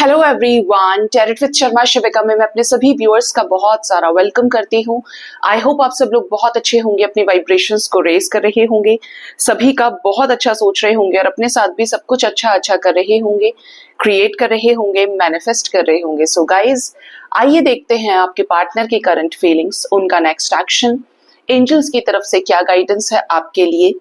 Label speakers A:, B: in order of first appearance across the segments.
A: Hello everyone, tarot with Sharma Shivika में मैं अपने सभी व्यूअर्स का बहुत सारा वेलकम करती हूँ। आई होप आप सब लोग बहुत अच्छे होंगे, अपनी वाइब्रेशंस को रेज कर रहे होंगे, सभी का बहुत अच्छा सोच रहे होंगे और अपने साथ भी सब कुछ अच्छा कर रहे होंगे, क्रिएट कर रहे होंगे, मैनिफेस्ट कर रहे होंगे। सो गाइज, आइए देखते हैं आपके पार्टनर की करंट फीलिंग्स, उनका नेक्स्ट एक्शन, एंजल्स की तरफ से क्या गाइडेंस है आपके लिए,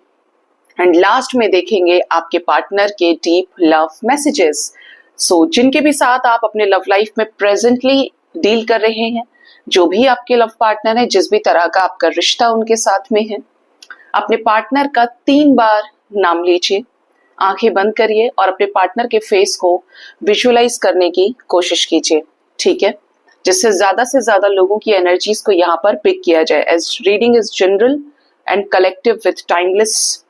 A: एंड लास्ट में देखेंगे आपके पार्टनर के डीप लव मैसेजेस। सो जिनके भी साथ आप अपने लव लाइफ में प्रेजेंटली डील कर रहे हैं, जो भी आपके लव पार्टनर है, जिस भी तरह का आपका रिश्ता उनके साथ में है, अपने पार्टनर का 3 बार नाम लीजिए, आंखें बंद करिए और अपने पार्टनर के फेस को विजुअलाइज करने की कोशिश कीजिए, ठीक है, जिससे से ज्यादा लोगों की एनर्जीज को यहाँ पर पिक किया जाए। As reading is general and collective with timeless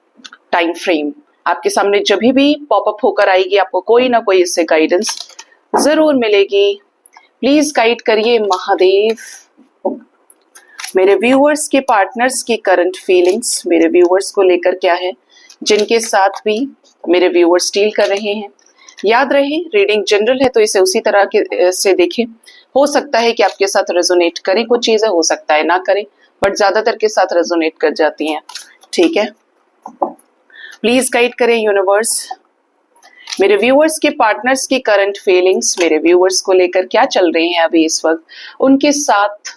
A: time frame, आपके सामने जब भी पॉपअप होकर आएगी आपको कोई ना कोई इससे गाइडेंस जरूर मिलेगी। प्लीज गाइड करिए महादेव। मेरे व्यूअर्स के पार्टनर्स की करंट फीलिंग्स मेरे व्यूअर्स को लेकर क्या है, जिनके साथ भी मेरे व्यूअर्स डील कर रहे हैं। याद रहे, रीडिंग जनरल है तो इसे उसी तरह के से देखें। हो सकता है कि आपके साथ रेजोनेट करें कुछ चीजें, हो सकता है ना करें, बट ज्यादातर के साथ रेजोनेट कर जाती हैं, ठीक है। प्लीज गाइड करें यूनिवर्स। मेरे व्यूअर्स के पार्टनर्स की करंट फीलिंग्स मेरे व्यूअर्स को लेकर क्या चल रही हैं अभी इस वक्त, उनके साथ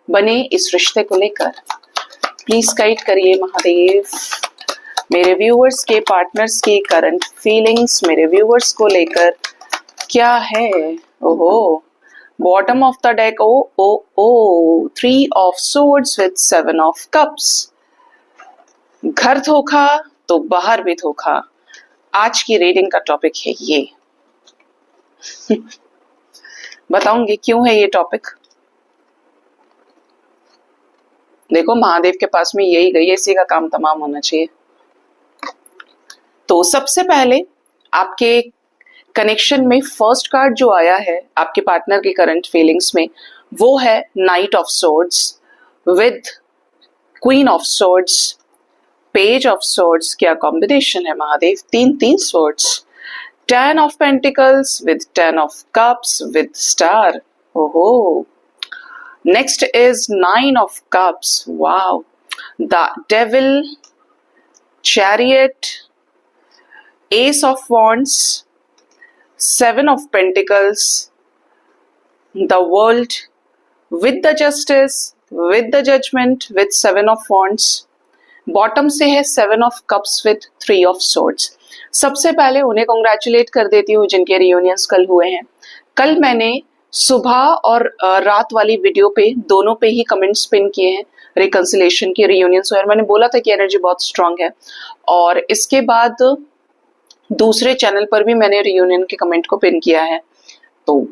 A: बने इस रिश्ते को लेकर। प्लीज गाइड करिए महादेव। मेरे व्यूअर्स के पार्टनर्स की करंट फीलिंग्स मेरे व्यूअर्स को लेकर क्या है। ओहो, बॉटम ऑफ द डेक, ओ 3 of swords with 7 of cups. घर धोखा तो बाहर भी धोखा, आज की रीडिंग का टॉपिक है ये। बताऊंगी क्यों है ये टॉपिक। देखो, महादेव के पास में यही गई, इसी का काम तमाम होना चाहिए। तो सबसे पहले आपके कनेक्शन में फर्स्ट कार्ड जो आया है आपके पार्टनर की करंट फीलिंग्स में, वो है knight of swords with queen of swords, page of swords. क्या कॉम्बिनेशन है Mahadev, 3 swords. 10 of pentacles with 10 of cups with star. ओहो, next is 9 of cups. Wow, the devil, chariot, ace of wands, 7 of pentacles, the world with the justice, with the judgement, with 7 of wands. Bottom से है 7 of cups with 3 of swords. सबसे पहले उन्हें congratulate कर देती हूँ जिनके reunions कल हुए हैं। कल मैंने सुबह और रात वाली वीडियो पे दोनों पे ही कमेंट्स पिन किए हैं रिकंसिलेशन के, रियूनियंस हुए, और मैंने बोला था कि एनर्जी बहुत स्ट्रांग है। और इसके बाद दूसरे चैनल पर भी मैंने रियूनियन के कमेंट को पिन किया है। तो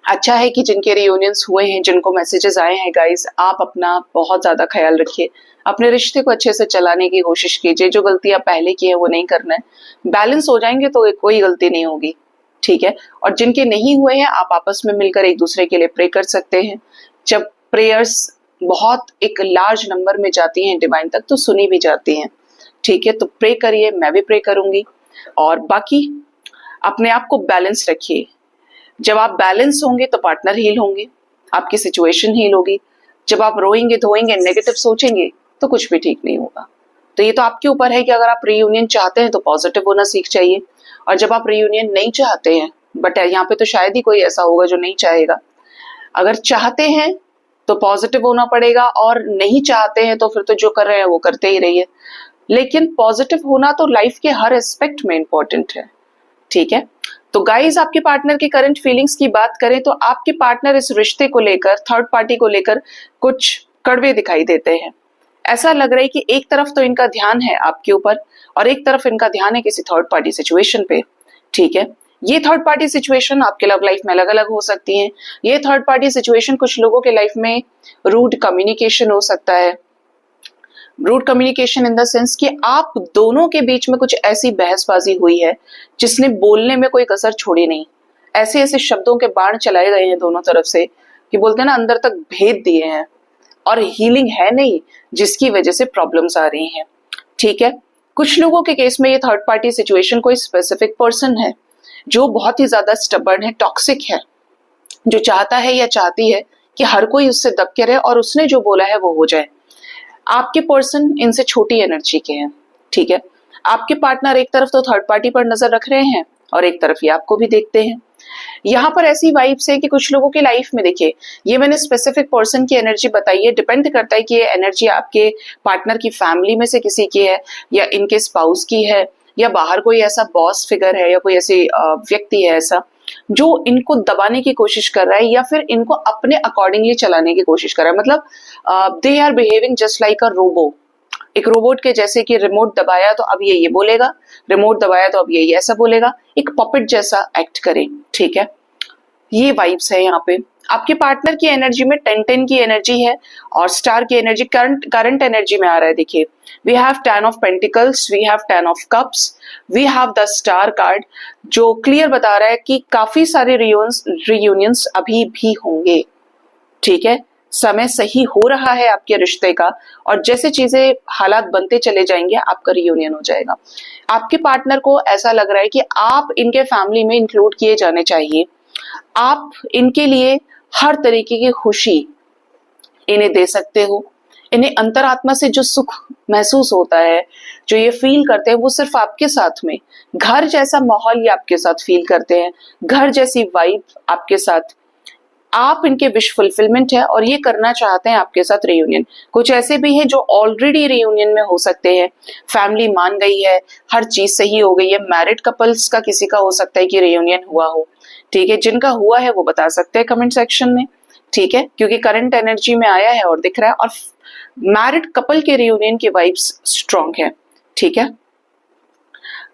A: अच्छा है कि जिनके रियूनियंस हुए हैं, जिनको मैसेजेस आए हैं, गाइस आप अपना बहुत ज्यादा ख्याल रखिए, अपने रिश्ते को अच्छे से चलाने की कोशिश कीजिए। जो गलतियां पहले की है वो नहीं करना है। बैलेंस हो जाएंगे तो कोई गलती नहीं होगी, ठीक है। और जिनके नहीं हुए हैं, आप आपस में मिलकर एक दूसरे के लिए प्रे कर सकते हैं। जब प्रेयर्स बहुत एक लार्ज नंबर में जाती हैं डिवाइन तक तो सुनी भी जाती हैं, ठीक है। तो प्रे करिए, मैं भी प्रे करूंगी। और बाकी अपने आप को बैलेंस रखिए। जब आप बैलेंस होंगे तो पार्टनर हील होंगे, आपकी सिचुएशन हील होगी। जब आप रोएंगे धोएंगे, नेगेटिव सोचेंगे तो कुछ भी ठीक नहीं होगा। तो ये तो आपके ऊपर है कि अगर आप रीयूनियन चाहते हैं तो पॉजिटिव होना सीख चाहिए, और जब आप रीयूनियन नहीं चाहते हैं, बट यहाँ पे तो शायद ही कोई ऐसा होगा जो नहीं चाहेगा, अगर चाहते हैं तो पॉजिटिव होना पड़ेगा, और नहीं चाहते हैं तो फिर तो जो कर रहे हैं वो करते ही रहिए। लेकिन पॉजिटिव होना तो लाइफ के हर एस्पेक्ट में इंपॉर्टेंट है, ठीक है। तो गाइज, आपके पार्टनर की करंट फीलिंग्स की बात करें तो आपके पार्टनर इस रिश्ते को लेकर, थर्ड पार्टी को लेकर कुछ कड़वे दिखाई देते हैं। ऐसा लग रहा है कि एक तरफ तो इनका ध्यान है आपके ऊपर और एक तरफ इनका ध्यान है किसी थर्ड पार्टी सिचुएशन पे, ठीक है। ये थर्ड पार्टी सिचुएशन आपके लव लाइफ में अलग अलग हो सकती है। ये थर्ड पार्टी सिचुएशन कुछ लोगों के लाइफ में रूड कम्युनिकेशन हो सकता है। Rude communication in the sense कि आप दोनों के बीच में कुछ ऐसी बहसबाजी हुई है जिसने बोलने में कोई कसर छोड़ी नहीं। ऐसे ऐसे शब्दों के बाण चलाए गए हैं दोनों तरफ से कि बोलते हैं ना, अंदर तक भेद दिए हैं, और हीलिंग है नहीं, जिसकी वजह से प्रॉब्लम्स आ रही हैं, ठीक है। कुछ लोगों के केस में ये थर्ड पार्टी सिचुएशन कोई स्पेसिफिक पर्सन है, जो बहुत ही ज्यादा स्टबर्न है, टॉक्सिक है, जो चाहता है या चाहती है कि हर कोई उससे दब के रहे और उसने जो बोला है वो हो जाए। आपके पर्सन इनसे छोटी एनर्जी के हैं, ठीक है। आपके पार्टनर एक तरफ तो थर्ड पार्टी पर नजर रख रहे हैं और एक तरफ ये आपको भी देखते हैं। यहाँ पर ऐसी वाइब्स है कि कुछ लोगों की लाइफ में, देखिए ये मैंने स्पेसिफिक पर्सन की एनर्जी बताई है, डिपेंड करता है कि ये एनर्जी आपके पार्टनर की फैमिली में से किसी की है या इनके स्पाउस की है या बाहर कोई ऐसा बॉस फिगर है या कोई ऐसी व्यक्ति है ऐसा जो इनको दबाने की कोशिश कर रहा है या फिर इनको अपने अकॉर्डिंगली चलाने की कोशिश कर रहा है। मतलब they are behaving just like a robo, एक रोबोट के जैसे कि रिमोट दबाया तो अब ये बोलेगा, रिमोट दबाया तो अब ये ऐसा बोलेगा, एक पपेट जैसा एक्ट करे, ठीक है। ये वाइब्स है यहाँ पे। आपके पार्टनर की एनर्जी में 10-10 की एनर्जी है और स्टार की एनर्जी करंट एनर्जी में आ रहा है। देखिए we have 10 of pentacles, we have 10 of cups, we have the star card, जो क्लियर बता रहा है कि काफी सारे रियूनियंस अभी भी होंगे, ठीक है। समय सही हो रहा है आपके रिश्ते का और जैसे चीजें हालात बनते चले जाएंगे आपका रियूनियन हो जाएगा। आपके पार्टनर को ऐसा लग रहा है कि आप इनके फैमिली में इंक्लूड किए जाने चाहिए, आप इनके लिए हर तरीके की खुशी इन्हें दे सकते हो। इन्हें अंतरात्मा से जो सुख महसूस होता है, जो ये फील करते हैं, वो सिर्फ आपके साथ में, घर जैसा माहौल ये आपके साथ फील करते हैं, घर जैसी वाइब आपके साथ, आप इनके विश फुलफिलमेंट है और ये करना चाहते हैं आपके साथ रियूनियन। कुछ ऐसे भी हैं जो ऑलरेडी रियूनियन में हो सकते हैं, फैमिली मान गई है, हर चीज सही हो गई है। मैरिड कपल्स का किसी का हो सकता है कि रियूनियन हुआ हो, ठीक है। जिनका हुआ है वो बता सकते हैं कमेंट सेक्शन में, ठीक है, क्योंकि करंट एनर्जी में आया है और दिख रहा है और मैरिड कपल के रियूनियन की वाइब्स स्ट्रॉन्ग है, ठीक है।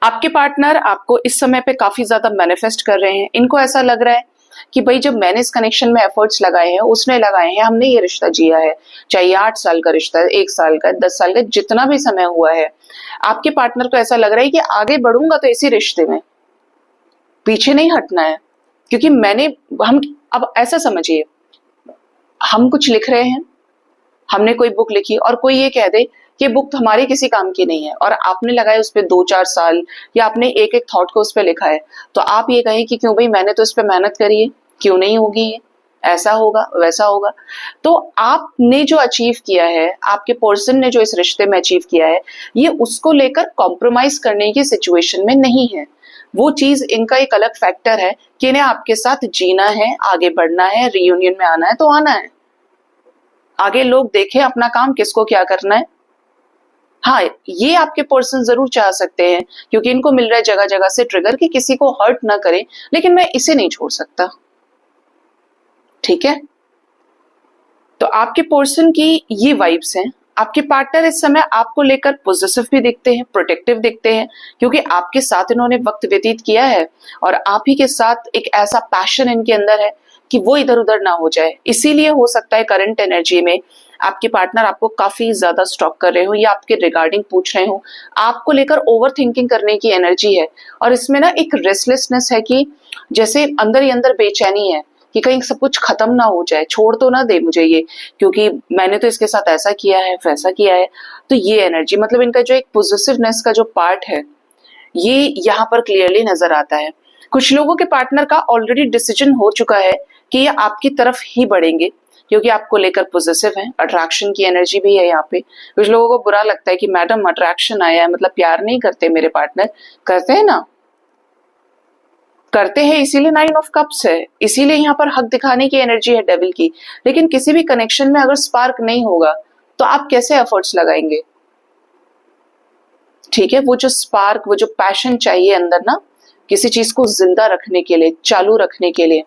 A: आपके पार्टनर आपको इस समय पे काफी ज्यादा मैनिफेस्ट कर रहे हैं। इनको ऐसा लग रहा है कि भाई जब मैंने इस कनेक्शन में एफर्ट्स लगाए हैं, उसने लगाए हैं, हमने ये रिश्ता जिया है, चाहे ये 8 साल का रिश्ता है, 1 साल का, 10 साल का, जितना भी समय हुआ है, आपके पार्टनर को ऐसा लग रहा है कि आगे बढ़ूंगा तो इसी रिश्ते में, पीछे नहीं हटना है। क्योंकि हम अब ऐसा समझिए, हम कुछ लिख रहे हैं, हमने कोई बुक लिखी और कोई ये कह दे कि बुक हमारे किसी काम की नहीं है और आपने लगाए उस पर 2-4 साल या आपने एक एक थॉट को उस पर लिखा है, तो आप ये कहें कि क्यों भाई मैंने तो इस पर मेहनत करी है, क्यों नहीं होगी ये, ऐसा होगा वैसा होगा। तो आपने जो अचीव किया है, आपके पर्सन ने जो इस रिश्ते में अचीव किया है, ये उसको लेकर कॉम्प्रोमाइज करने की सिचुएशन में नहीं है। वो चीज इनका एक अलग फैक्टर है कि इन्हें आपके साथ जीना है, आगे बढ़ना है, रियूनियन में आना है तो आना है, आगे लोग देखें अपना काम किसको क्या करना है। हाँ, ये आपके पर्सन जरूर चाह सकते हैं क्योंकि इनको मिल रहा है जगह जगह से ट्रिगर कि किसी को हर्ट ना करें, लेकिन मैं इसे नहीं छोड़ सकता, ठीक है। तो आपके पर्सन की ये वाइब्स हैं। आपके पार्टनर इस समय आपको लेकर पॉजिटिव भी दिखते हैं, प्रोटेक्टिव दिखते हैं, क्योंकि आपके साथ इन्होंने वक्त व्यतीत किया है और आप ही के साथ एक ऐसा पैशन इनके अंदर है कि वो इधर उधर ना हो जाए। इसीलिए हो सकता है करंट एनर्जी में आपके पार्टनर आपको काफी ज्यादा स्टॉक कर रहे हो या आपके रिगार्डिंग पूछ रहे हो, आपको लेकर ओवर थिंकिंग करने की एनर्जी है और इसमें ना एक रेस्टलेसनेस है कि जैसे अंदर ही अंदर बेचैनी है कि कहीं सब कुछ खत्म ना हो जाए, छोड़ तो ना दे मुझे ये, क्योंकि मैंने तो इसके साथ ऐसा किया है वैसा किया है। तो ये एनर्जी, मतलब इनका जो एक पॉजिटिवनेस का जो पार्ट है, ये यहाँ पर क्लियरली नजर आता है। कुछ लोगों के पार्टनर का ऑलरेडी डिसीजन हो चुका है कि ये आपकी तरफ ही बढ़ेंगे क्योंकि आपको लेकर पॉजिटिव है, अट्रैक्शन की एनर्जी भी है यहाँ पे। कुछ लोगों को बुरा लगता है कि मैडम अट्रैक्शन आया है, मतलब प्यार नहीं करते मेरे पार्टनर, करते हैं ना, करते हैं, इसीलिए 9 ऑफ कप्स है, इसीलिए यहाँ पर हक दिखाने की एनर्जी है डेविल की। लेकिन किसी भी कनेक्शन में अगर स्पार्क नहीं होगा तो आप कैसे एफर्ट्स लगाएंगे, ठीक है। वो जो स्पार्क, वो जो पैशन चाहिए अंदर ना, किसी चीज को जिंदा रखने के लिए, चालू रखने के लिए,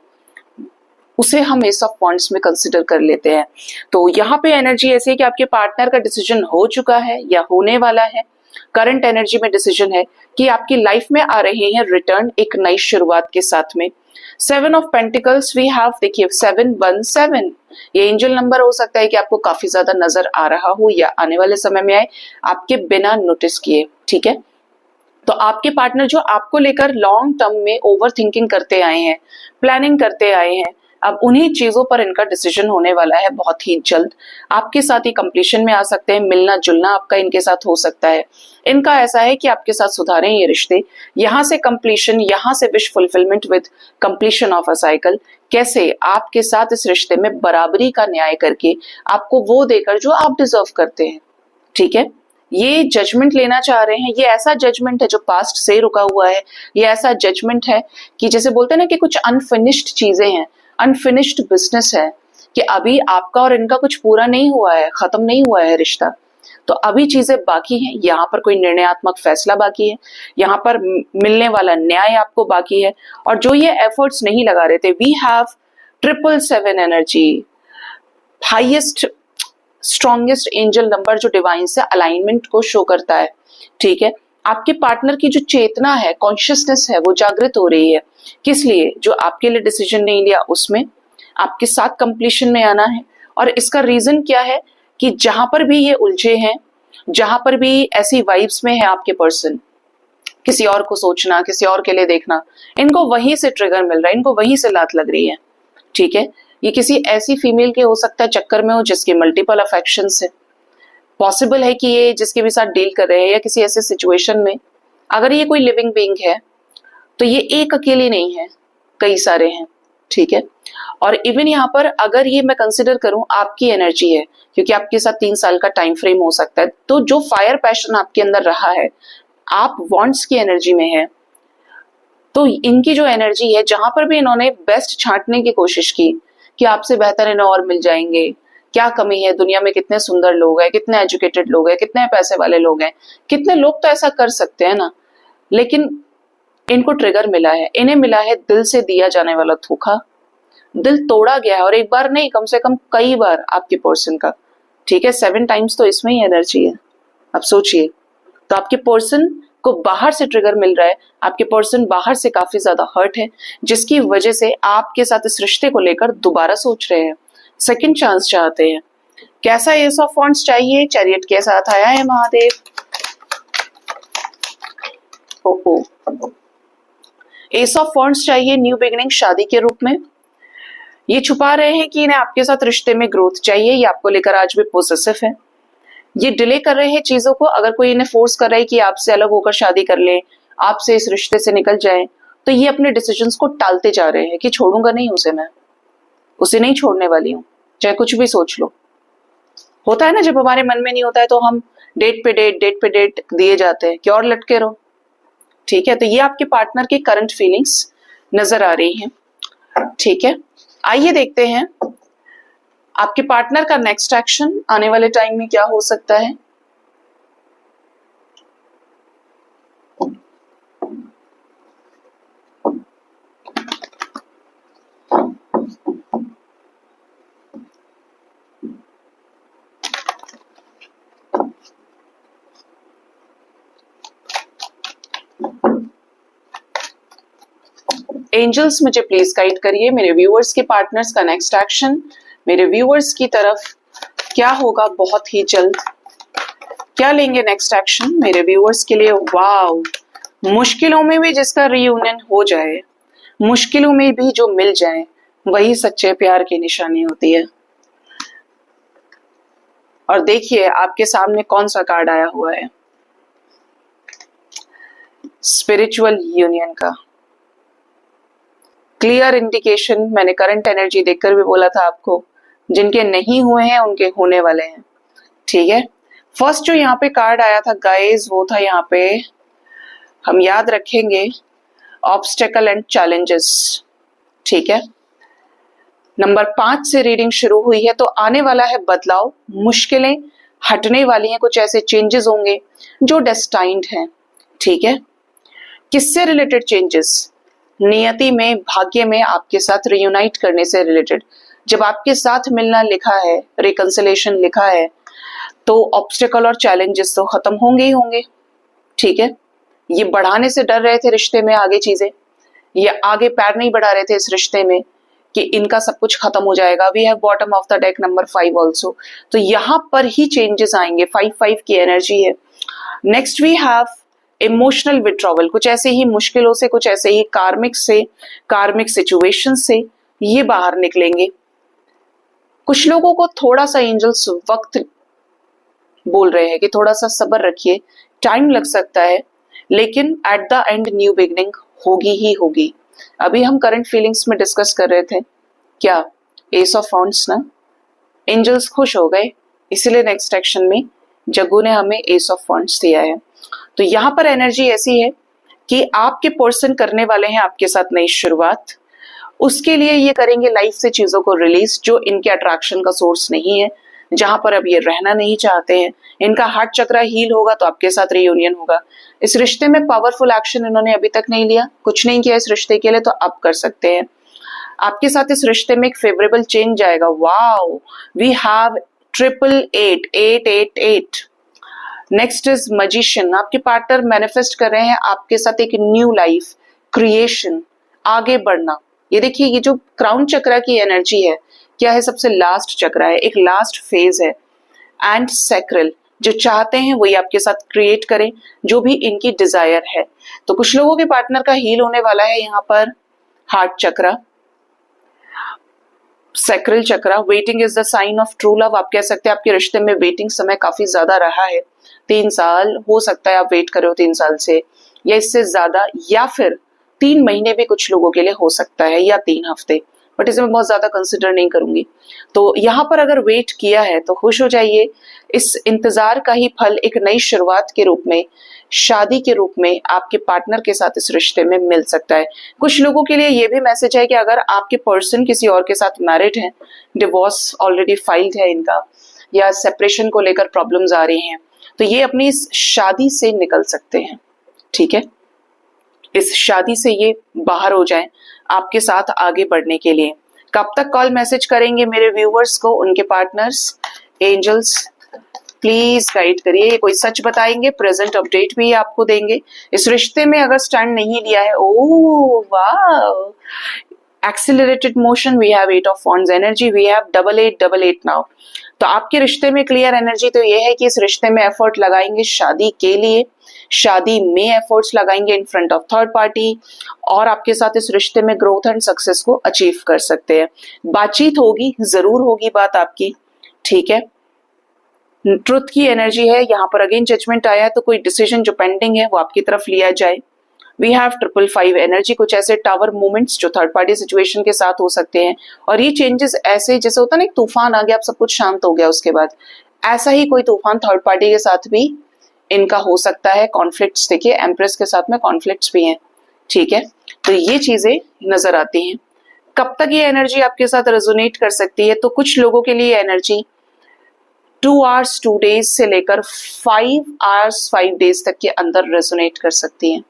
A: उसे हम एस ऑफ पॉइंट्स में कंसिडर कर लेते हैं। तो यहाँ पे एनर्जी ऐसी है कि आपके पार्टनर का डिसीजन हो चुका है या होने वाला है। करंट एनर्जी में डिसीजन है कि आपकी लाइफ में आ रहे हैं रिटर्न, एक नई शुरुआत के साथ में। 7 ऑफ पेंटिकल्स वी हैव, देखिए 717, ये एंजल नंबर हो सकता है कि आपको काफी ज्यादा नजर आ रहा हो या आने वाले समय में आए आपके बिना नोटिस किए, ठीक है। तो आपके पार्टनर जो आपको लेकर लॉन्ग टर्म में ओवर थिंकिंग करते आए हैं, प्लानिंग करते आए हैं, अब उन्हीं चीजों पर इनका डिसीजन होने वाला है बहुत ही जल्द। आपके साथ ही कंप्लीशन में आ सकते हैं, मिलना जुलना आपका इनके साथ हो सकता है। इनका ऐसा है कि आपके साथ सुधारें ये रिश्ते, यहां से कंप्लीशन, यहां से wish fulfilment with completion of a cycle. कैसे आपके साथ इस रिश्ते में बराबरी का न्याय करके आपको वो देकर जो आप डिजर्व करते हैं। ठीक है, ये जजमेंट लेना चाह रहे हैं। ये ऐसा जजमेंट है जो पास्ट से रुका हुआ है। ये ऐसा जजमेंट है कि जैसे बोलते हैं ना कि कुछ अनफिनिश्ड चीजें हैं, अनफिनिश्ड बिजनेस है, कि अभी आपका और इनका कुछ पूरा नहीं हुआ है, खत्म नहीं हुआ है रिश्ता। तो अभी चीजें बाकी हैं, यहाँ पर कोई निर्णयात्मक फैसला बाकी है, यहाँ पर मिलने वाला न्याय आपको बाकी है। और जो ये एफर्ट्स नहीं लगा रहे थे, we have 777 energy, highest strongest angel number जो डिवाइन से अलाइनमेंट को शो करता है। ठीक है, आपके पार्टनर की जो चेतना है, कॉन्शियसनेस है, वो जागृत हो रही है। किस लिए? जो आपके लिए डिसीजन नहीं लिया उसमें आपके साथ कंप्लीशन में आना है। और इसका रीजन क्या है कि जहां पर भी ये उलझे हैं, जहां पर भी ऐसी वाइब्स में है आपके पर्सन, किसी और को सोचना, किसी और के लिए देखना, इनको वहीं से ट्रिगर मिल रहा है, इनको वहीं से लात लग रही है। ठीक है, ये किसी ऐसी फीमेल के हो सकता है चक्कर में हो जिसके मल्टीपल अफेक्शंस है। पॉसिबल है कि ये जिसके भी साथ डील कर रहे हैं या किसी ऐसे सिचुएशन में, अगर ये कोई लिविंग बीइंग है तो ये एक अकेली नहीं है, कई सारे हैं। ठीक है, और इवन यहाँ पर अगर ये मैं कंसिडर करूं आपकी एनर्जी है, क्योंकि आपके साथ 3 साल का टाइम फ्रेम हो सकता है, तो जो फायर पैशन आपके अंदर रहा है, आप वांट्स की एनर्जी में है, तो इनकी जो एनर्जी है, जहां पर भी इन्होंने बेस्ट छांटने की कोशिश की कि आपसे बेहतर इन्हें और मिल जाएंगे, क्या कमी है दुनिया में, कितने सुंदर लोग हैं, कितने एजुकेटेड लोग हैं, कितने पैसे वाले लोग हैं, कितने लोग तो ऐसा कर सकते हैं ना। लेकिन इनको ट्रिगर मिला है, इन्हें मिला है दिल से दिया जाने वाला धोखा। दिल तोड़ा गया है, और एक बार नहीं, कम से कम कई बार आपके पर्सन का। ठीक है, 7 टाइम्स तो इसमें ही एनर्जी है। अब सोचिए, तो आपके पर्सन को बाहर से ट्रिगर मिल रहा है, आपके पर्सन बाहर से काफी ज्यादा हर्ट है, जिसकी वजह से आपके साथ इस रिश्ते को लेकर दोबारा सोच रहे हैं, सेकंड चांस चाहते हैं। कैसा एस ऑफ वॉन्ड्स चाहिए? चैरियट के साथ आया है महादेव। ओहो, एस ऑफ वॉन्ड्स चाहिए न्यू बिगिनिंग, शादी के रूप में। ये छुपा रहे हैं कि इन्हें आपके साथ रिश्ते में ग्रोथ चाहिए, ये आपको लेकर आज भी पोसेसिव है। ये डिले कर रहे हैं चीजों को। अगर कोई इन्हें फोर्स कर रहा है कि आपसे अलग होकर शादी कर ले, आपसे इस रिश्ते से निकल जाए, तो ये अपने डिसीजंस को टालते जा रहे हैं कि छोड़ूंगा नहीं उसे, मैं उसे नहीं छोड़ने वाली हूँ, चाहे कुछ भी सोच लो। होता है ना, जब हमारे मन में नहीं होता है तो हम डेट पे डेट दिए जाते हैं कि और लटके रहो। ठीक है, तो ये आपके पार्टनर की करंट फीलिंग्स नजर आ रही हैं। ठीक है, आइए देखते हैं आपके पार्टनर का नेक्स्ट एक्शन आने वाले टाइम में क्या हो सकता है। एंजल्स मुझे प्लीज गाइड करिए मेरे व्यूअर्स के पार्टनर्स का नेक्स्ट एक्शन मेरे व्यूअर्स की तरफ क्या होगा बहुत ही जल्द। क्या लेंगे नेक्स्ट एक्शन मेरे व्यूअर्स के लिए? वाव, मुश्किलों में भी जिसका रियूनियन हो जाए, मुश्किलों में भी जो मिल जाए, वही सच्चे प्यार की निशानी होती है। और देखिए आपके सामने कौन सा कार्ड आया हुआ है, स्पिरिचुअल यूनियन का क्लियर इंडिकेशन। मैंने करंट एनर्जी देखकर भी बोला था आपको, जिनके नहीं हुए हैं उनके होने वाले हैं। ठीक है, फर्स्ट जो यहाँ पे कार्ड आया था गाइस, वो था यहाँ पे, हम याद रखेंगे, ऑब्स्टेकल एंड चैलेंजेस। ठीक है, नंबर 5 से रीडिंग शुरू हुई है, तो आने वाला है बदलाव, मुश्किलें हटने वाली हैं, कुछ ऐसे चेंजेस होंगे जो डेस्टाइन्ड हैं। ठीक है, किससे रिलेटेड चेंजेस? नियति में, भाग्य में आपके साथ रियूनाइट करने से रिलेटेड। जब आपके साथ मिलना लिखा है, रिकंसिलेशन लिखा है, तो ऑब्स्टेकल और चैलेंजेस तो खत्म होंगे ही होंगे। ठीक है, ये बढ़ाने से डर रहे थे रिश्ते में आगे चीजें, ये आगे पैर नहीं बढ़ा रहे थे इस रिश्ते में कि इनका सब कुछ खत्म हो जाएगा। We have bottom of the deck number 5 also, तो यहां पर ही चेंजेस आएंगे। 5-5 की एनर्जी है। Next we have emotional withdrawal, कुछ ऐसे ही मुश्किलों से, कुछ ऐसे ही कार्मिक से, कार्मिक सिचुएशन से ये बाहर निकलेंगे। कुछ लोगों को थोड़ा सा एंजल्स वक्त बोल रहे हैं कि थोड़ा सा सब्र रखिए, टाइम लग सकता है, लेकिन at the end new beginning होगी ही होगी। अभी हम करंट फीलिंग्स में डिस्कस कर रहे थे क्या, एस ऑफ वॉन्ड्स ना, एंजल्स खुश हो गए, इसीलिए नेक्स्ट एक्शन में जग्गू ने हमें एस ऑफ वॉन्ड्स दिया है। तो यहाँ पर एनर्जी ऐसी है कि आपके पर्सन करने वाले हैं आपके साथ नई शुरुआत। उसके लिए ये करेंगे लाइफ से चीजों को रिलीज जो इनके अट्रैक्शन का सोर्स नहीं है, जहां पर अब ये रहना नहीं चाहते हैं। इनका हार्ट चक्रा हील होगा तो आपके साथ रियूनियन होगा। इस रिश्ते में पावरफुल एक्शन इन्होंने अभी तक नहीं लिया, कुछ नहीं किया इस रिश्ते के लिए, तो अब कर सकते हैं। आपके साथ इस रिश्ते में एक फेवरेबल चेंज आएगा। Wow, we have 888 next is magician. आपके पार्टनर मैनिफेस्ट कर रहे हैं आपके साथ एक न्यू लाइफ क्रिएशन, आगे बढ़ना। ये देखिए, ये जो क्राउन चक्रा की एनर्जी है क्या है, सबसे लास्ट चक्रा है, एक लास्ट फेज है। एंड सैक्रल, जो चाहते हैं वही आपके साथ क्रिएट करें, जो भी इनकी डिजायर है। तो कुछ लोगों के पार्टनर का हील होने वाला है यहाँ पर heart chakra, sacral chakra. Waiting is the sign of true love. आप कह सकते हैं आपके रिश्ते में वेटिंग समय काफी ज्यादा रहा है, 3 साल हो सकता है आप वेट कर रहे हो 3 साल से, या इससे ज्यादा, या फिर 3 महीने भी कुछ लोगों के लिए हो सकता है, या 3 हफ्ते, बट इसे मैं बहुत ज्यादा कंसिडर नहीं करूंगी। तो यहाँ पर अगर वेट किया है तो खुश हो जाइए, इस इंतजार का ही फल एक नई शुरुआत के रूप में, शादी के रूप में आपके पार्टनर के साथ इस रिश्ते में मिल सकता है। कुछ लोगों के लिए ये भी मैसेज है कि अगर आपके पर्सन किसी और के साथ मैरिड हैं, डिवोर्स ऑलरेडी फाइल्ड है इनका, या सेपरेशन को लेकर प्रॉब्लम्स आ रही हैं, तो ये अपनी इस शादी से निकल सकते हैं। ठीक है, इस शादी से ये बाहर हो जाएं आपके साथ आगे बढ़ने के लिए। कब तक कॉल मैसेज करेंगे मेरे व्यूअर्स को उनके पार्टनर्स? एंजल्स प्लीज गाइड करिए, कोई सच बताएंगे, प्रेजेंट अपडेट भी आपको देंगे। इस रिश्ते में अगर स्टैंड नहीं लिया है, ओह वाह, accelerated motion, we have 8 of wands energy, we have 8888 now. तो आपके रिश्ते में क्लियर एनर्जी तो ये है कि इस रिश्ते में एफर्ट लगाएंगे शादी के लिए, शादी में एफर्ट्स लगाएंगे in front of third party, और आपके साथ इस रिश्ते में ग्रोथ एंड सक्सेस को अचीव कर सकते हैं। बातचीत होगी, जरूर होगी बात आपकी। ठीक है, ट्रुथ की एनर्जी है यहाँ पर, अगेन जजमेंट आया है, तो कोई डिसीजन जो पेंडिंग है वो आपकी तरफ लिया जाए। वी हैव 555 एनर्जी, कुछ ऐसे टावर मूवमेंट्स जो थर्ड पार्टी सिचुएशन के साथ हो सकते हैं, और ये चेंजेस ऐसे जैसे होता है ना, एक तूफान आ गया, अब सब कुछ शांत हो गया, उसके बाद ऐसा ही कोई तूफान थर्ड पार्टी के साथ भी इनका हो सकता है। कॉन्फ्लिक्ट्स देखिए, एम्प्रेस के साथ में कॉन्फ्लिक्ट्स भी हैं। ठीक है, तो ये चीजें नजर आती हैं। कब तक ये एनर्जी आपके साथ रेजोनेट कर सकती है? तो कुछ लोगों के लिए एनर्जी 2 hours 2 days से लेकर 5 hours 5 days तक के अंदर रेजोनेट कर सकती है।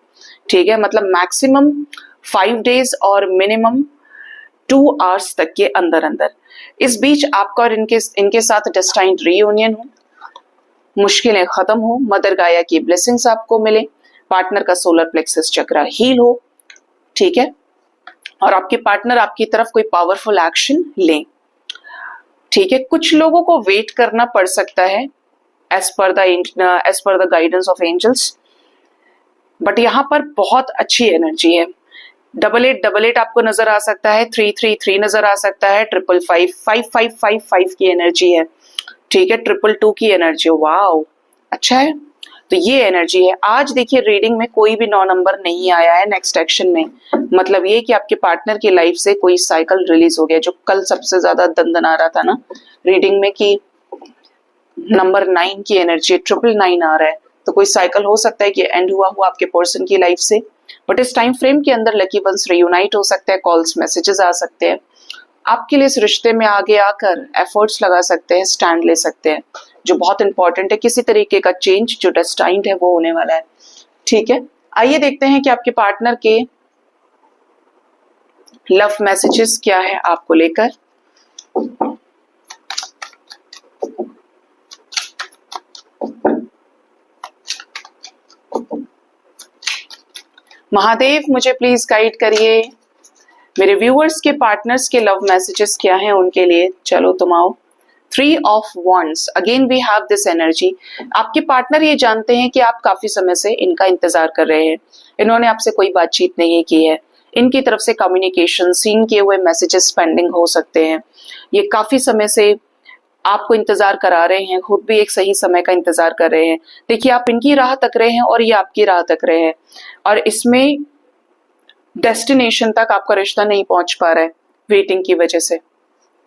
A: ठीक है, मतलब मैक्सिमम 5 days और मिनिमम 2 hours तक के अंदर अंदर। इस बीच आपका और इनके साथ डेस्टाइन्ड रीयूनियन हो, मुश्किलें खत्म हो, मदर गाया की ब्लेसिंग्स आपको मिले, पार्टनर का सोलर प्लेक्सस चक्रा हील हो। ठीक है, और आपके पार्टनर आपकी तरफ कोई पावरफुल एक्शन लें। ठीक है, कुछ लोगों को वेट करना पड़ सकता है as per the guidance of angels, but यहाँ पर बहुत अच्छी एनर्जी है। 8888 आपको नजर आ सकता है, 333 नजर आ सकता है, 555 5555 की एनर्जी है। ठीक है, 222 की एनर्जी, वाओ अच्छा है। तो ये एनर्जी है। आज देखिए रीडिंग में कोई भी 9 नंबर नहीं आया है नेक्स्ट एक्शन में, मतलब ये कि आपके पार्टनर की लाइफ से कोई साइकिल रिलीज हो गया, जो कल सबसे ज्यादा दंदना रहा था ना रीडिंग में कि नंबर 9 की एनर्जी 999 आ रहा है, तो कोई साइकिल हो सकता है कि एंड हुआ आपके पर्सन की लाइफ से, बट इस टाइम फ्रेम के अंदर लकी वंस रियूनाइट हो सकते हैं, कॉल्स मैसेजेस आ सकते हैं आपके लिए, इस रिश्ते में आगे आकर एफर्ट्स लगा सकते हैं, स्टैंड ले सकते हैं, जो बहुत इंपॉर्टेंट है। किसी तरीके का चेंज जो डेस्टाइन्ड है वो होने वाला है। ठीक है, आइए देखते हैं कि आपके पार्टनर के लव मैसेजेस क्या है आपको लेकर। महादेव मुझे प्लीज गाइड करिए, मेरे व्यूअर्स के पार्टनर्स के लव मैसेजेस क्या हैं उनके लिए। चलो तुम आओ। 3 of wands, again we have this energy. आपके पार्टनर ये जानते हैं कि आप काफी समय से इनका इंतजार कर रहे हैं, इन्होंने आपसे कोई बातचीत नहीं की है, इनकी तरफ से कम्युनिकेशन, सीन किए हुए मैसेजेस पेंडिंग हो सकते हैं। ये काफी समय से आपको इंतजार करा रहे हैं, खुद भी एक सही समय का इंतजार कर रहे हैं। देखिए आप इनकी राह तक रहे हैं और ये आपकी राह तक रहे हैं, और इसमें डेस्टिनेशन तक आपका रिश्ता नहीं पहुंच पा रहा है वेटिंग की वजह से,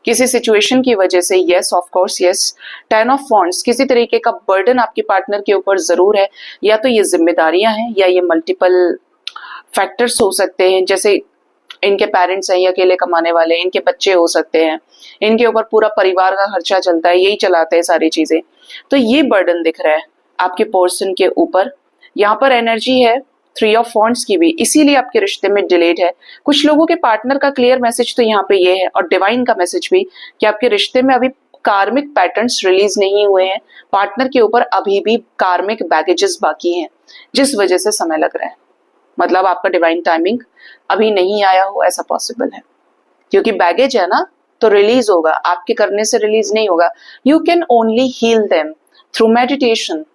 A: किसी सिचुएशन की वजह से। Yes of course yes, 10 of wands, किसी तरीके का बर्डन आपके पार्टनर के ऊपर जरूर है, या तो ये जिम्मेदारियां हैं या ये मल्टीपल फैक्टर्स हो सकते हैं, जैसे इनके पेरेंट्स हैं, ये अकेले कमाने वाले, इनके बच्चे हो सकते हैं, इनके ऊपर पूरा परिवार का खर्चा चलता है, यही चलाते हैं सारी चीजें। तो ये बर्डन दिख रहा है आपके पर्सन के ऊपर। यहाँ पर एनर्जी है 3 ऑफ वॉन्ड्स की भी, इसीलिए आपके रिश्ते में डिलेड है। कुछ लोगों के पार्टनर का क्लियर मैसेज तो यहाँ पे ये है, और डिवाइन का मैसेज भी, कि आपके रिश्ते में अभी कार्मिक पैटर्न्स रिलीज नहीं हुए हैं, पार्टनर के ऊपर अभी भी कार्मिक बैगेजेस बाकी हैं, जिस वजह से समय लग रहा है। मतलब आपका डिवाइन टाइमिंग अभी नहीं आया हो, ऐसा पॉसिबल है, क्योंकि बैगेज है ना, तो रिलीज होगा, आपके करने से रिलीज नहीं होगा। You can only heal them through meditation,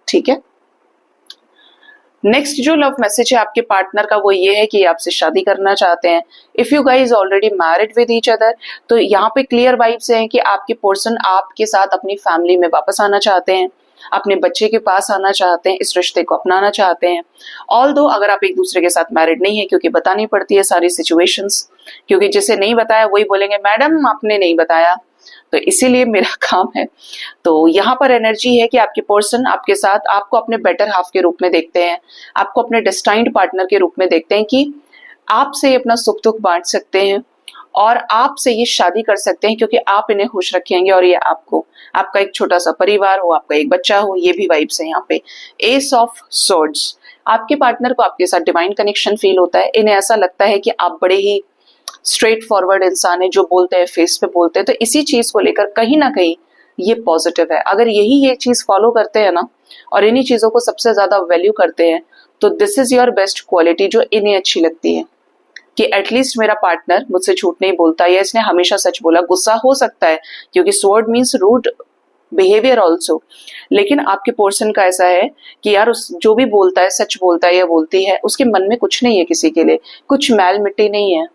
A: ठीक है। नेक्स्ट जो लव मैसेज है आपके पार्टनर का, वो ये है कि आपसे शादी करना चाहते हैं। If you guys already married with each other, तो यहाँ पे क्लियर वाइब्स हैं कि आपके पर्सन आपके साथ अपनी फैमिली में वापस आना चाहते हैं, अपने बच्चे के पास आना चाहते हैं, इस रिश्ते को अपनाना चाहते हैं। ऑल्दो अगर आप एक दूसरे के साथ मैरिड नहीं है, क्योंकि बतानी पड़ती है सारी सिचुएशंस, क्योंकि जिसे नहीं बताया वही बोलेंगे मैडम आपने नहीं बताया, तो इसीलिए मेरा काम है। तो यहाँ पर एनर्जी है कि आपके पर्सन आपके साथ आपको अपने बेटर हाफ के रूप में देखते हैं, आपको अपने डेस्टाइन्ड पार्टनर के रूप में देखते हैं, कि आपसे अपना सुख दुख बांट सकते हैं और आपसे ये शादी कर सकते हैं, क्योंकि आप इन्हें खुश रखेंगे और ये आपको, आपका एक छोटा सा परिवार हो, आपका एक बच्चा हो, ये भी वाइब्स है यहाँ पे। एस ऑफ सोर्ड्स, आपके पार्टनर को आपके साथ डिवाइन कनेक्शन फील होता है। इन्हें ऐसा लगता है कि आप बड़े ही स्ट्रेट फॉरवर्ड इंसान है, जो बोलते हैं फेस पे बोलते हैं, तो इसी चीज को लेकर कहीं ना कहीं ये पॉजिटिव है। अगर ये चीज फॉलो करते हैं ना, और इन्हीं चीजों को सबसे ज्यादा वैल्यू करते हैं, तो this is your best quality जो इन्हें अच्छी लगती है, कि एटलीस्ट मेरा पार्टनर मुझसे झूठ नहीं बोलता, या इसने हमेशा सच बोला। गुस्सा हो सकता है, क्योंकि sword means rude behaviour also, लेकिन आपके पर्सन का ऐसा है कि यार उस जो भी बोलता है, सच बोलता है या बोलती है, उसके मन में कुछ नहीं है किसी के लिए, कुछ मैल मिट्टी नहीं है।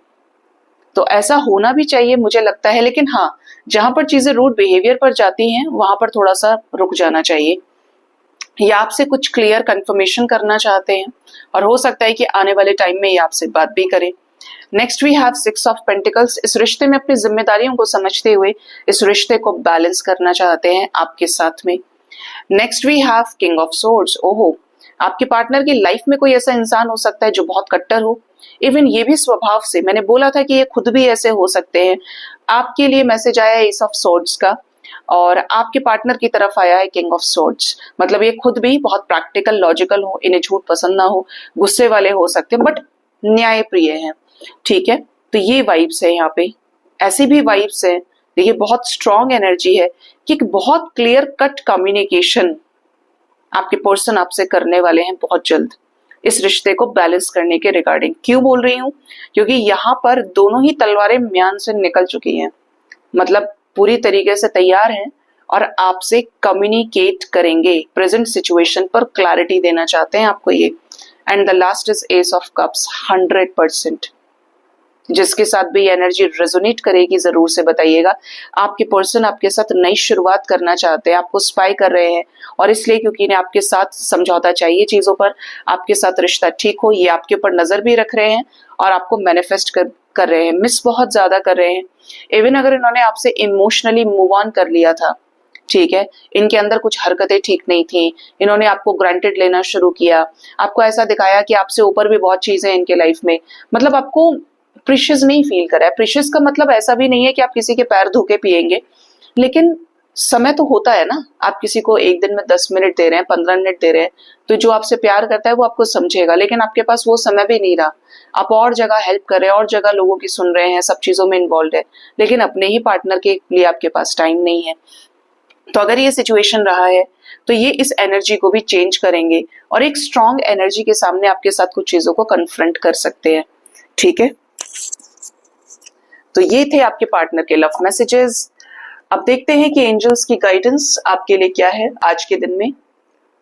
A: तो ऐसा होना भी चाहिए मुझे लगता है, लेकिन हाँ, जहां पर चीजें रूड बिहेवियर पर जाती हैं वहां पर थोड़ा सा रुक जाना चाहिए, या आपसे कुछ क्लियर कंफर्मेशन करना चाहते हैं, और हो सकता है कि आने वाले टाइम में ये आपसे बात भी करें। Next we have 6 of pentacles, इस रिश्ते में अपनी जिम्मेदारियों को समझते हुए इस रिश्ते को बैलेंस करना चाहते हैं आपके साथ में। Next we have king of swords, ओहो, आपके पार्टनर की लाइफ में कोई ऐसा इंसान हो सकता है जो बहुत कट्टर हो, इवन ये भी स्वभाव से, मैंने बोला था कि ये खुद भी ऐसे हो सकते हैं। आपके लिए मैसेज आया है एस ऑफ सोर्ड्स का, और आपके पार्टनर की तरफ आया है किंग ऑफ सोर्ड्स। मतलब ये खुद भी बहुत प्रैक्टिकल, लॉजिकल हो, इन्हें झूठ पसंद ना हो, गुस्से वाले हो सकते हैं, बट न्याय प्रिय हैं, ठीक है। तो ये वाइब्स है यहाँ पे, ऐसी भी वाइब्स है, देखिए बहुत स्ट्रॉन्ग एनर्जी है कि बहुत क्लियर कट कम्युनिकेशन आपके पर्सन आपसे करने वाले हैं बहुत जल्द, इस रिश्ते को बैलेंस करने के रिगार्डिंग। क्यों बोल रही हूँ, क्योंकि यहाँ पर दोनों ही तलवारें म्यान से निकल चुकी हैं, मतलब पूरी तरीके से तैयार हैं और आपसे कम्युनिकेट करेंगे, प्रेजेंट सिचुएशन पर क्लैरिटी देना चाहते हैं आपको ये। And the last is S of cups, 100%। जिसके साथ भी एनर्जी रेजोनेट करेगी जरूर से बताइएगा। आपके पर्सन आपके साथ नई शुरुआत करना चाहते हैं, आपको स्पाई कर रहे हैं, और इसलिए क्योंकि इन्हें आपके साथ समझौता चाहिए चीजों पर, आपके साथ रिश्ता ठीक हो, ये आपके ऊपर नजर भी रख रहे हैं और आपको मैनिफेस्ट कर रहे हैं, मिस बहुत ज्यादा कर रहे हैं। इवन अगर इन्होंने आपसे इमोशनली मूव ऑन कर लिया था, ठीक है, इनके अंदर कुछ हरकतें ठीक नहीं थी, इन्होंने आपको ग्रांटेड लेना शुरू किया, आपको ऐसा दिखाया कि आपसे ऊपर भी बहुत चीजें हैं इनके लाइफ में, मतलब आपको प्रीशियस नहीं फील करा है। प्रीशियस का मतलब ऐसा भी नहीं है कि आप किसी के पैर धो के पिएंगे, लेकिन समय तो होता है ना, आप किसी को एक दिन में 10 मिनट दे रहे हैं, 15 मिनट दे रहे हैं, तो जो आपसे प्यार करता है वो आपको समझेगा, लेकिन आपके पास वो समय भी नहीं रहा, आप और जगह हेल्प कर रहे हैं, और जगह लोगों की सुन रहे हैं, सब चीजों में इन्वॉल्व है, लेकिन अपने ही पार्टनर के लिए आपके पास टाइम नहीं है। तो अगर ये सिचुएशन रहा है तो ये इस एनर्जी को भी चेंज करेंगे और एक स्ट्रॉन्ग एनर्जी के सामने आपके साथ कुछ चीजों को कन्फ्रंट कर सकते हैं, ठीक है। तो ये थे आपके पार्टनर के लव मैसेजेस। अब देखते हैं कि एंजल्स की गाइडेंस आपके लिए क्या है आज के दिन में।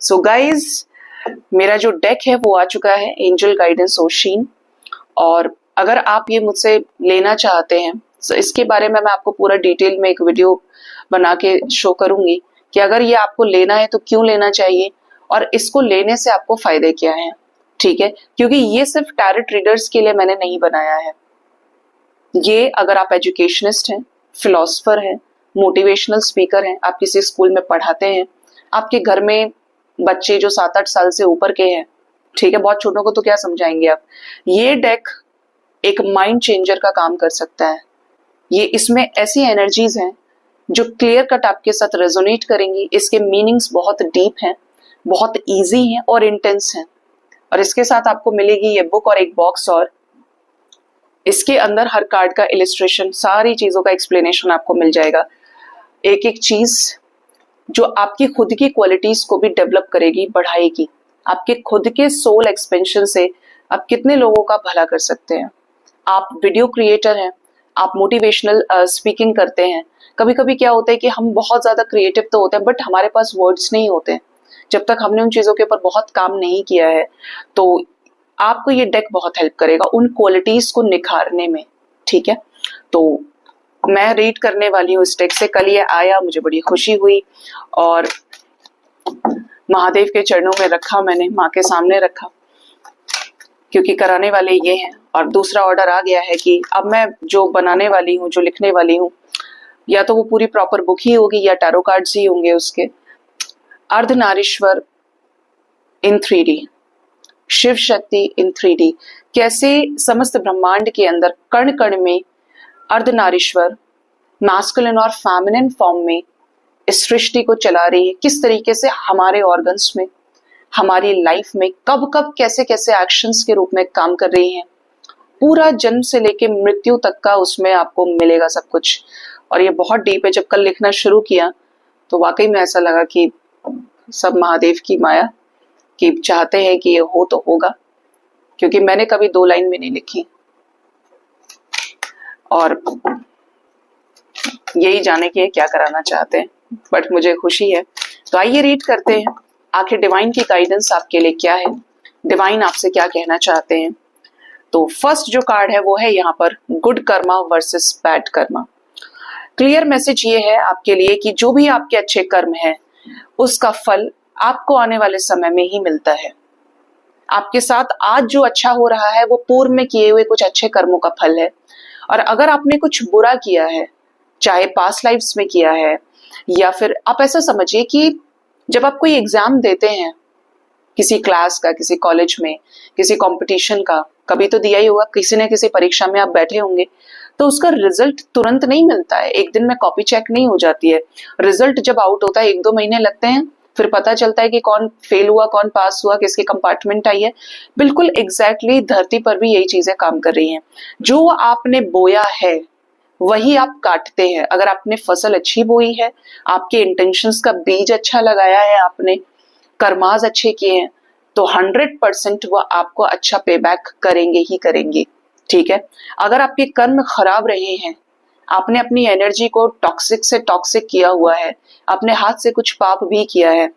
A: सो गाइज, मेरा जो डेक है वो आ चुका है, एंजल गाइडेंस ओशीन, और अगर आप ये मुझसे लेना चाहते हैं तो इसके बारे में मैं आपको पूरा डिटेल में एक वीडियो बना के शो करूंगी कि अगर ये आपको लेना है तो क्यों लेना चाहिए और इसको लेने से आपको फायदे क्या हैं, ठीक है। क्योंकि ये सिर्फ टैरोट रीडर्स के लिए मैंने नहीं बनाया है, ये अगर आप एजुकेशनिस्ट हैं, फिलोसफर हैं, मोटिवेशनल स्पीकर हैं, आप किसी स्कूल में पढ़ाते हैं, आपके घर में बच्चे जो 7-8 साल से ऊपर के हैं, ठीक है, बहुत छोटों को तो क्या समझाएंगे आप, ये डेक एक माइंड चेंजर का काम कर सकता है। ये इसमें ऐसी एनर्जीज हैं जो क्लियर कट आपके साथ रेजोनेट करेंगी। इसके मीनिंग्स बहुत डीप हैं, बहुत इजी हैं और इंटेंस हैं। और इसके साथ आपको मिलेगी ये बुक और एक बॉक्स, और इसके अंदर हर कार्ड का इलिस्ट्रेशन, सारी चीजों का एक्सप्लेनेशन आपको मिल जाएगा। एक एक चीज जो आपकी खुद की क्वालिटीज को भी डेवलप करेगी, बढ़ाएगी। आपके खुद के सोल एक्सपेंशन से आप कितने लोगों का भला कर सकते हैं। आप वीडियो क्रिएटर हैं, आप मोटिवेशनल स्पीकिंग करते हैं। कभी कभी क्या होता है कि हम बहुत ज्यादा क्रिएटिव तो होते हैं बट हमारे पास वर्ड्स नहीं होते जब तक हमने उन चीजों के ऊपर बहुत काम नहीं किया है। तो आपको ये डेक बहुत हेल्प करेगा उन क्वालिटीज को निखारने में, ठीक है। तो मैं रीड करने वाली हूँ इस डेक से। कल ये आया, मुझे बड़ी खुशी हुई और महादेव के चरणों में रखा, मैंने माँ के सामने रखा क्योंकि कराने वाले ये हैं। और दूसरा ऑर्डर आ गया है कि अब मैं जो बनाने वाली हूँ, जो लिखने वाली हूँ, या तो वो पूरी प्रॉपर बुक ही होगी या टैरो कार्ड्स ही होंगे उसके। अर्धनारीश्वर इन 3D, शिव शक्ति इन 3D, कैसे समस्त ब्रह्मांड के अंदर कण कण में अर्धनारीश्वर मैस्कुलिन और फेमिनिन फॉर्म में इस सृष्टि को चला रही है। किस तरीके से हमारे ऑर्गन्स में, हमारी लाइफ में कब कब कैसे कैसे एक्शंस के रूप में काम कर रही हैं। पूरा जन्म से लेके मृत्यु तक का उसमें आपको मिलेगा सब कुछ। और ये बहुत डीप है। जब कल लिखना शुरू किया तो वाकई में ऐसा लगा कि सब महादेव की माया, कि चाहते हैं कि ये हो तो होगा, क्योंकि मैंने कभी 2 लाइन भी नहीं लिखी और यही जाने की क्या कराना चाहते हैं, बट मुझे खुशी है। तो आइए रीड करते हैं आखिर डिवाइन की गाइडेंस आपके लिए क्या है, डिवाइन आपसे क्या कहना चाहते हैं। तो फर्स्ट जो कार्ड है वो है यहाँ पर good Karma versus bad Karma. Clear message ये है आपके लिए कि जो भी आपके अच्छे कर्म है उसका फल आपको आने वाले समय में ही मिलता है। आपके साथ आज जो अच्छा हो रहा है वो पूर्व में किए हुए कुछ अच्छे कर्मों का फल है। और अगर आपने कुछ बुरा किया है, चाहे पास्ट लाइफ्स में किया है, या फिर आप ऐसा समझिए कि जब आप कोई एग्जाम देते हैं किसी क्लास का, किसी कॉलेज में, किसी कंपटीशन का, कभी तो दिया ही होगा, किसी न किसी परीक्षा में आप बैठे होंगे, तो उसका रिजल्ट तुरंत नहीं मिलता है, एक दिन में कॉपी चेक नहीं हो जाती है। रिजल्ट जब आउट होता है 1-2 महीने लगते हैं, फिर पता चलता है कि कौन फेल हुआ, कौन पास हुआ, किसकी कंपार्टमेंट आई है। बिल्कुल एग्जैक्टली धरती पर भी यही चीजें काम कर रही हैं। जो आपने बोया है वही आप काटते हैं। अगर आपने फसल अच्छी बोई है, आपके इंटेंशंस का बीज अच्छा लगाया है, आपने कर्माज अच्छे किए हैं, तो 100% वो आपको अच्छा पे बैक करेंगे ही करेंगे, ठीक है। अगर आपके कर्म खराब रहे हैं, आपने अपनी एनर्जी को टॉक्सिक से टॉक्सिक किया हुआ है, अपने हाथ से कुछ पाप भी किया है,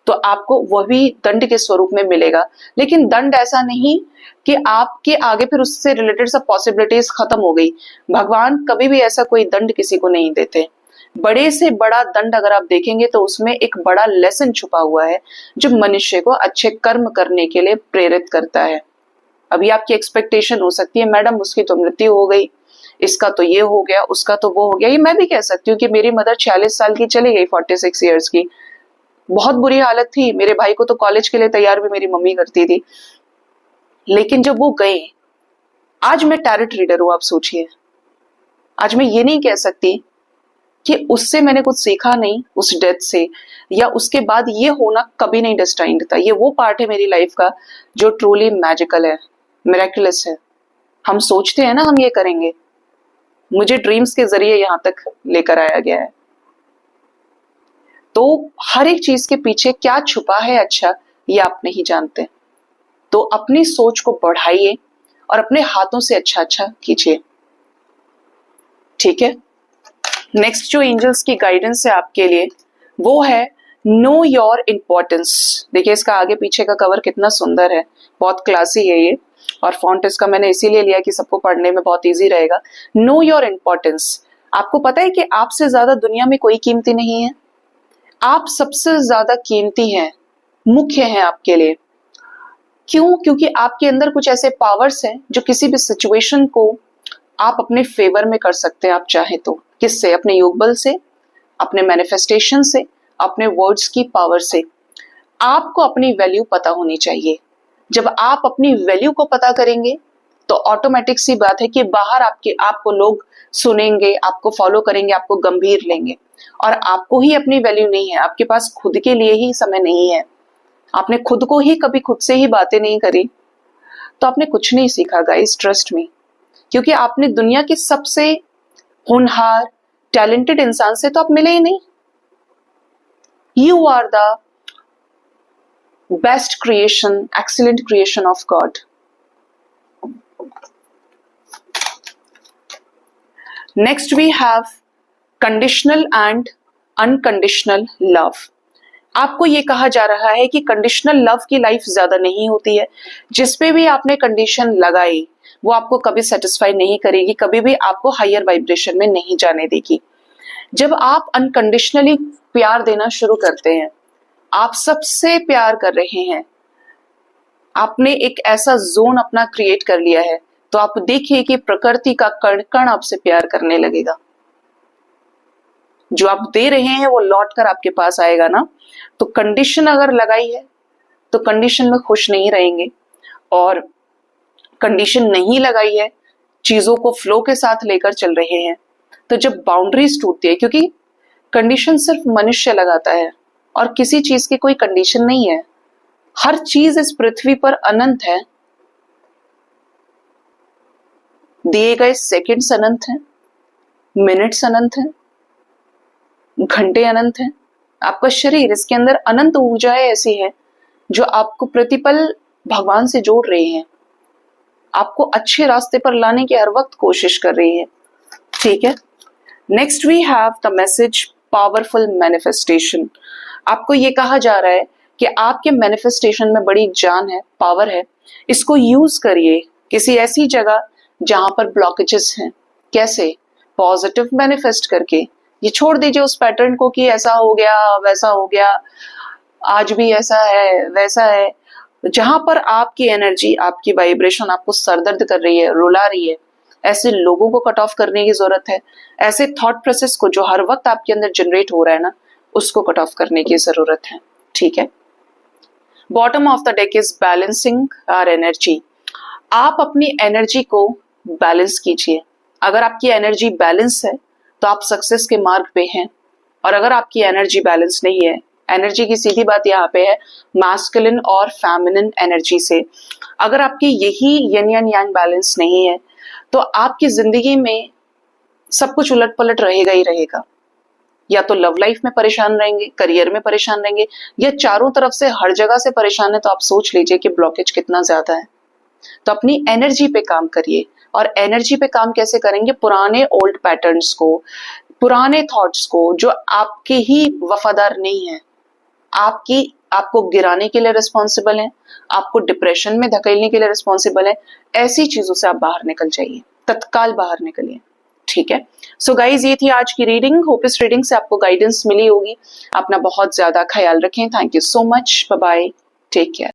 A: तो आपको वह भी दंड के स्वरूप में मिलेगा। लेकिन दंड ऐसा नहीं कि आपके आगे फिर उससे रिलेटेड सब पॉसिबिलिटीज खत्म हो गई। भगवान कभी भी ऐसा कोई दंड किसी को नहीं देते। बड़े से बड़ा दंड अगर आप देखेंगे तो उसमें एक बड़ा लेसन छुपा हुआ है जो मनुष्य को अच्छे कर्म करने के लिए प्रेरित करता है। अभी आपकी एक्सपेक्टेशन हो सकती है, मैडम उसकी तो मृत्यु हो गई, इसका तो ये हो गया, उसका तो वो हो गया। ये मैं भी कह सकती हूँ कि मेरी मदर 46 साल की चली गई, 46 ईयर्स की, बहुत बुरी हालत थी। मेरे भाई को तो कॉलेज के लिए तैयार भी मेरी मम्मी करती थी। लेकिन जब वो गए, आज मैं टैरोट रीडर हूं। आप सोचिए, आज मैं ये नहीं कह सकती कि उससे मैंने कुछ सीखा नहीं, उस डेथ से, या उसके बाद ये होना कभी नहीं डेस्टाइन्ड था। ये वो पार्ट है मेरी लाइफ का जो ट्रूली मैजिकल है, मिरेकुलस है। हम सोचते हैं ना हम ये करेंगे, मुझे ड्रीम्स के जरिए यहां तक लेकर आया गया है। तो हर एक चीज के पीछे क्या छुपा है अच्छा, ये आप नहीं जानते। तो अपनी सोच को बढ़ाइए और अपने हाथों से अच्छा अच्छा कीजिए, ठीक है। नेक्स्ट जो एंजल्स की गाइडेंस है आपके लिए वो है नो योर इम्पोर्टेंस। देखिए इसका आगे पीछे का कवर कितना सुंदर है, बहुत क्लासी है ये। और फॉन्ट इसका मैंने इसीलिए लिया कि सबको पढ़ने में बहुत इजी रहेगा। Know your importance. आपको पता है कि आपसे ज्यादा दुनिया में कोई कीमती नहीं है, आप सबसे ज्यादा कीमती हैं, मुख्य हैं आपके लिए। क्यों? क्योंकि आपके अंदर कुछ ऐसे पावर्स हैं जो किसी भी सिचुएशन को आप अपने फेवर में कर सकते हैं, आप चाहे तो। किससे? अपने योग बल से, अपने मैनिफेस्टेशन से, अपने वर्ड्स की पावर से। आपको अपनी वैल्यू पता होनी चाहिए। जब आप अपनी वैल्यू को पता करेंगे तो ऑटोमेटिक सी बात है कि बाहर आपको लोग सुनेंगे, आपको फॉलो करेंगे, आपको गंभीर लेंगे। और आपको ही अपनी वैल्यू नहीं है, आपके पास खुद के लिए ही समय नहीं है, आपने खुद को ही कभी खुद से ही बातें नहीं करी, तो आपने कुछ नहीं सीखा गाइस, ट्रस्ट मी। क्योंकि आपने दुनिया के सबसे होनहार टैलेंटेड इंसान से तो आप मिले ही नहीं। You are the best creation, excellent creation of God. Next we have conditional and unconditional love. आपको ये कहा जा रहा है कि कंडीशनल लव की लाइफ ज्यादा नहीं होती है। जिस पे भी आपने कंडीशन लगाई वो आपको कभी सेटिस्फाई नहीं करेगी, कभी भी आपको हायर वाइब्रेशन में नहीं जाने देगी। जब आप अनकंडीशनली प्यार देना शुरू करते हैं, आप सबसे प्यार कर रहे हैं, आपने एक ऐसा जोन अपना क्रिएट कर लिया है, तो आप देखिए कि प्रकृति का कण कण आपसे प्यार करने लगेगा। जो आप दे रहे हैं वो लौट कर आपके पास आएगा ना। तो कंडीशन अगर लगाई है तो कंडीशन में खुश नहीं रहेंगे, और कंडीशन नहीं लगाई है, चीजों को फ्लो के साथ लेकर चल रहे हैं, तो जब बाउंड्रीज टूटती है, क्योंकि कंडीशन सिर्फ मनुष्य लगाता है और किसी चीज की कोई कंडीशन नहीं है। हर चीज इस पृथ्वी पर अनंत है, दिए गए सेकंड्स अनंत हैं, मिनट्स अनंत हैं, घंटे अनंत हैं। आपका शरीर, इसके अंदर अनंत ऊर्जाएं ऐसी है जो आपको प्रतिपल भगवान से जोड़ रही हैं, आपको अच्छे रास्ते पर लाने की हर वक्त कोशिश कर रही है। ठीक है, next we have the message powerful manifestation. आपको ये कहा जा रहा है कि आपके मैनिफेस्टेशन में बड़ी जान है, पावर है, इसको यूज करिए किसी ऐसी जगह जहां पर ब्लॉकेजेस हैं। कैसे? पॉजिटिव मैनिफेस्ट करके। ये छोड़ दीजिए उस पैटर्न को कि ऐसा हो गया, वैसा हो गया, आज भी ऐसा है, वैसा है। जहां पर आपकी एनर्जी, आपकी वाइब्रेशन आपको सरदर्द कर रही है, रुला रही है, ऐसे लोगों को कट ऑफ करने की जरूरत है। ऐसे थॉट प्रोसेस को जो हर वक्त आपके अंदर जनरेट हो रहा है ना, उसको कट ऑफ करने की जरूरत है। ठीक है, bottom of the deck is balancing our energy. आप अपनी एनर्जी को बैलेंस कीजिए। अगर आपकी एनर्जी बैलेंस है तो आप सक्सेस के मार्ग पे हैं, और अगर आपकी एनर्जी बैलेंस नहीं है, एनर्जी की सीधी बात यहाँ पे है मैस्कुलिन और फेमिनिन एनर्जी से, अगर आपकी यही यिन एंड यांग बैलेंस नहीं है तो आपकी जिंदगी में सब कुछ उलट पलट रहेगा ही रहेगा। या तो लव लाइफ में परेशान रहेंगे, करियर में परेशान रहेंगे, या चारों तरफ से हर जगह से परेशान है। तो आप सोच लीजिए कि ब्लॉकेज कितना ज्यादा है। तो अपनी एनर्जी पे काम करिए। और एनर्जी पे काम कैसे करेंगे? पुराने ओल्ड पैटर्न्स को, पुराने थॉट्स को जो आपके ही वफादार नहीं है, आपको गिराने के लिए रिस्पॉन्सिबल है, आपको डिप्रेशन में धकेलने के लिए रिस्पॉन्सिबल है, ऐसी चीजों से आप बाहर निकल जाइए, तत्काल बाहर निकलिए। ठीक है, सो गाइज ये थी आज की रीडिंग। होप इस रीडिंग से आपको गाइडेंस मिली होगी। अपना बहुत ज्यादा ख्याल रखें। Thank you so much, bye bye, take care.